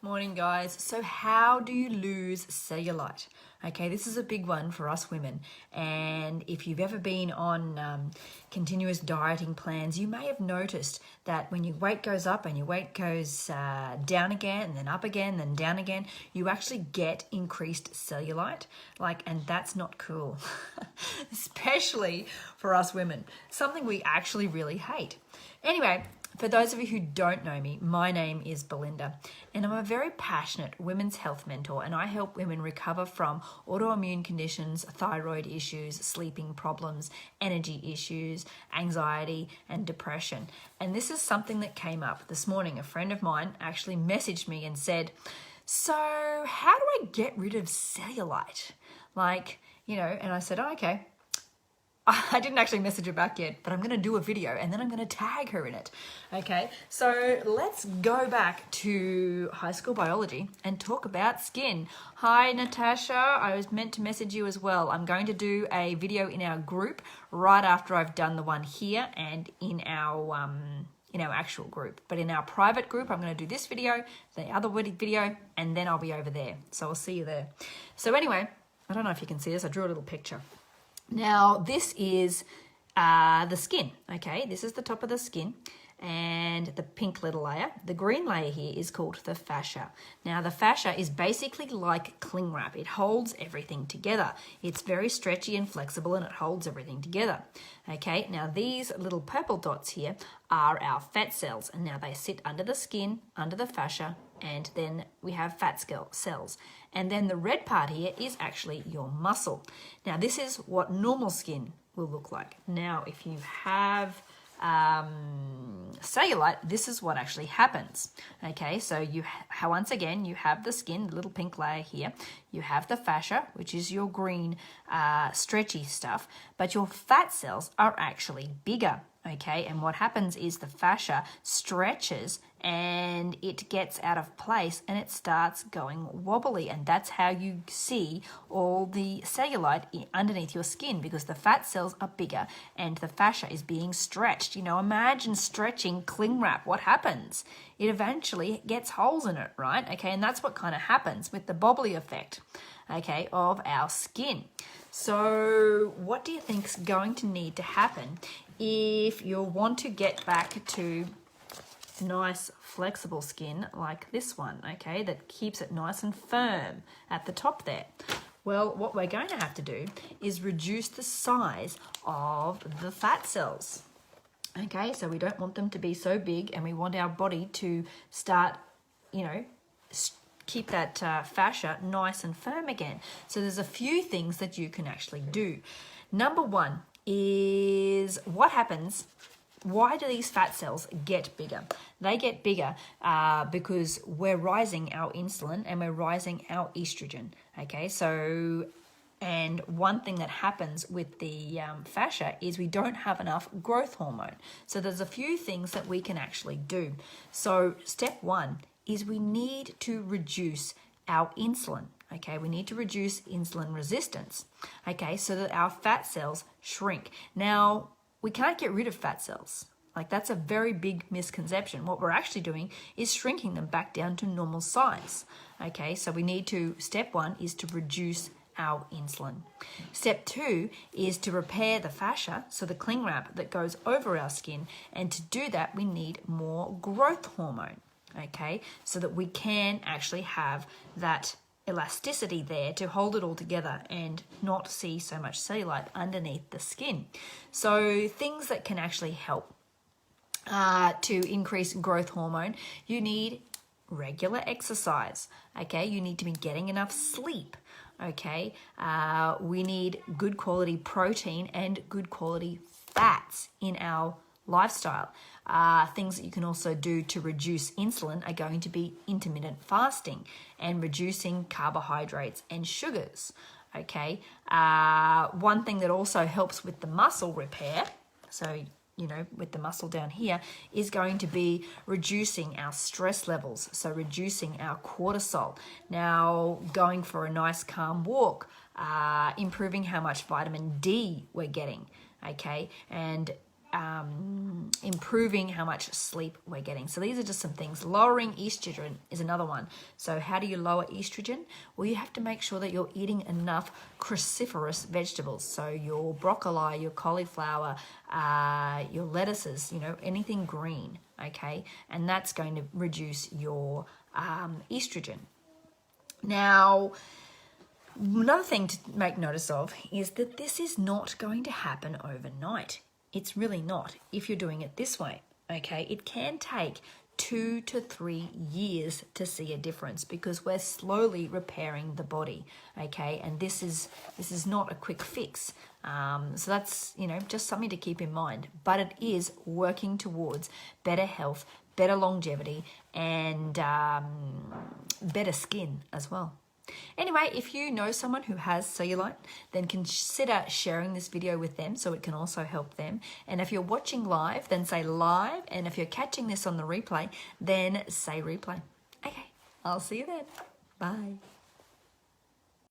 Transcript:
Morning, guys. So how do you lose cellulite? Okay, this is a big one for us women. And if you've ever been on continuous dieting plans, you may have noticed that when your weight goes up and your weight goes down again, and then up again, then down again, you actually get increased cellulite. And that's not cool, especially for us women. Something we actually really hate. Anyway, for those of you who don't know me, my name is Belinda, and I'm a very passionate women's health mentor, and I help women recover from autoimmune conditions, thyroid issues, sleeping problems, energy issues, anxiety, and depression. And this is something that came up this morning. A friend of mine actually messaged me and said, so how do I get rid of cellulite? And I said, oh, okay. I didn't actually message her back yet, but I'm going to do a video and then I'm going to tag her in it. Okay, so let's go back to high school biology and talk about skin. Hi, Natasha. I was meant to message you as well. I'm going to do a video in our group right after I've done the one here and in our actual group. But in our private group, I'm going to do this video, the other video, and then I'll be over there. So I'll see you there. So anyway, I don't know if you can see this. I drew a little picture. Now, this is the skin, okay? This is the top of the skin and the pink little layer. The green layer here is called the fascia. Now, the fascia is basically like cling wrap. It holds everything together. It's very stretchy and flexible, and it holds everything together, okay? Now, these little purple dots here are our fat cells, and now they sit under the skin, under the fascia, and then we have fat cells. And then the red part here is actually your muscle. Now, this is what normal skin will look like. Now, if you have cellulite, this is what actually happens. Okay, so once again, you have the skin, the little pink layer here. You have the fascia, which is your green stretchy stuff, but your fat cells are actually bigger. Okay, and what happens is the fascia stretches and it gets out of place and it starts going wobbly, and that's how you see all the cellulite underneath your skin, because the fat cells are bigger and the fascia is being stretched. Imagine stretching cling wrap. What happens? It eventually gets holes in it, right? Okay, and that's what kind of happens with the bobbly effect, okay, of our skin. So what do you think is going to need to happen if you want to get back to nice flexible skin like this one, okay, that keeps it nice and firm at the top there? Well, what we're going to have to do is reduce the size of the fat cells. Okay, so we don't want them to be so big, and we want our body to start, keep that fascia nice and firm again. So there's a few things that you can actually do. Number one is what happens. Why do these fat cells get bigger? They get bigger because we're rising our insulin and we're rising our estrogen. Okay, and one thing that happens with the fascia is we don't have enough growth hormone. So there's a few things that we can actually do. So step one is we need to reduce our insulin. Okay, we need to reduce insulin resistance, okay, so that our fat cells shrink. Now, we can't get rid of fat cells. That's a very big misconception. What we're actually doing is shrinking them back down to normal size. Okay, so step one is to reduce our insulin. Step two is to repair the fascia, so the cling wrap that goes over our skin, and to do that, we need more growth hormone, okay, so that we can actually have that elasticity there to hold it all together and not see so much cellulite underneath the skin. So things that can actually help to increase growth hormone: you need regular exercise, okay, you need to be getting enough sleep, okay, we need good quality protein and good quality fats in our lifestyle. Things that you can also do to reduce insulin are going to be intermittent fasting and reducing carbohydrates and sugars. Okay, one thing that also helps with the muscle repair, so with the muscle down here, is going to be reducing our stress levels, so reducing our cortisol. Now, going for a nice calm walk, improving how much vitamin D we're getting, okay, and improving how much sleep we're getting. So these are just some things. Lowering estrogen is another one. So how do you lower estrogen? Well, you have to make sure that you're eating enough cruciferous vegetables. So your broccoli, your cauliflower, your lettuces, you know, anything green, okay? And that's going to reduce your estrogen. Now, another thing to make notice of is that this is not going to happen overnight. It's really not if you're doing it this way, okay? It can take 2 to 3 years to see a difference because we're slowly repairing the body, okay? And this is not a quick fix. So that's, you know, just something to keep in mind. But it is working towards better health, better longevity, and better skin as well. Anyway, if you know someone who has cellulite, then consider sharing this video with them so it can also help them. And if you're watching live, then say live. And if you're catching this on the replay, then say replay. Okay, I'll see you then. Bye.